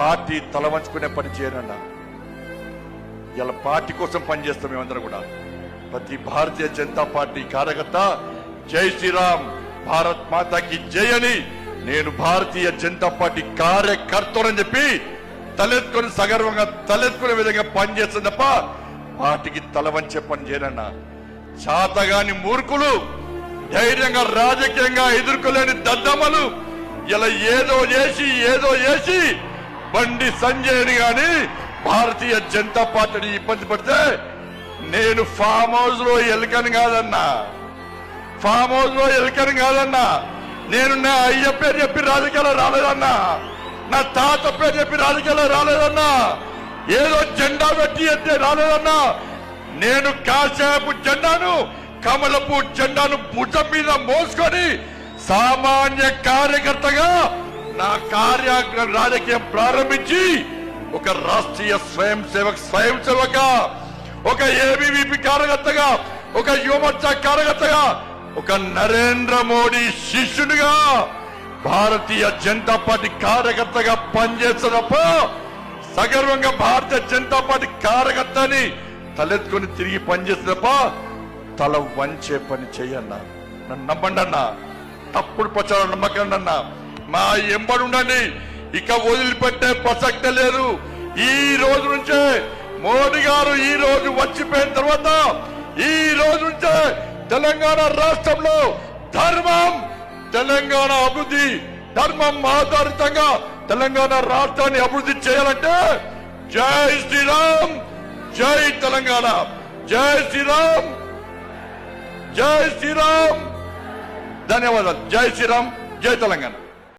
Party తల వంచుకునే పని చేయనన్నా. ఇలా పార్టీ కోసం పనిచేస్తాం మేమందరం కూడా. ప్రతి భారతీయ జనతా పార్టీ కార్యకర్త జై శ్రీరామ్, భారత్ మాతాకి జై అని నేను భారతీయ జనతా పార్టీ కార్యకర్తలని చెప్పి తలెత్తుకొని సగర్వంగా తలెత్తుకునే విధంగా పనిచేస్తుంది తప్ప పార్టీకి తల వంచే పని చేయనన్నా. చాతగాని మూర్ఖులు, ధైర్యంగా రాజకీయంగా ఎదుర్కోలేని దద్దమ్మలు ఇలా ఏదో చేసి బండి సంజయ్ని గాని భారతీయ జనతా పార్టీని ఇబ్బంది పడితే నేను ఫామ్ హౌస్ లో ఎలుకని కాదన్నా, ఫామ్ హౌస్ లో ఎలుకని కాదన్నా. నేను నా అయ్య పేరు చెప్పి రాజకీయాలు రాలేదన్నా, నా తాత పేరు చెప్పి రాజకీయాలు రాలేదన్నా, ఏదో జెండా పెట్టి అంటే రాలేదన్నా. నేను కాశాపు జెండాను, కమలపు జెండాను భుజం మీద మోసుకొని సామాన్య కార్యకర్తగా నా రాజకీయం ప్రారంభించి ఒక రాష్ట్రీయ స్వయం సేవక, ఒక ఏబీవీపీ కార్యకర్తగా, ఒక యువమోర్చా కార్యకర్తగా, ఒక నరేంద్ర మోడీ శిష్యునిగా భారతీయ జనతా పార్టీ కార్యకర్తగా పనిచేస్తున్నప్ప సగర్వంగా భారతీయ జనతా పార్టీ కార్యకర్తని తలెత్తుకొని తిరిగి పనిచేస్తున్నప్ప తల వంచే పని చెయ్యన్నా. నన్ను నమ్మండి అన్నా, తప్పుడు ప్రచారం నమ్మకండి అన్నా. మా ఎంబడి ఉండండి, ఇక వదిలిపెట్టే ప్రసక్తే లేదు. ఈ రోజు నుంచే మోడీ గారు ఈ రోజు వచ్చిపోయిన తర్వాత ఈ రోజు నుంచే తెలంగాణ రాష్ట్రంలో ధర్మం, తెలంగాణ అభివృద్ధి, ధర్మం ఆధారితంగా తెలంగాణ రాష్ట్రాన్ని అభివృద్ధి చేయాలంటే జై శ్రీరామ్, జై తెలంగాణ, జై శ్రీరామ్, జై శ్రీరామ్. ధన్యవాదాలు. జై శ్రీరామ్, జై తెలంగాణ.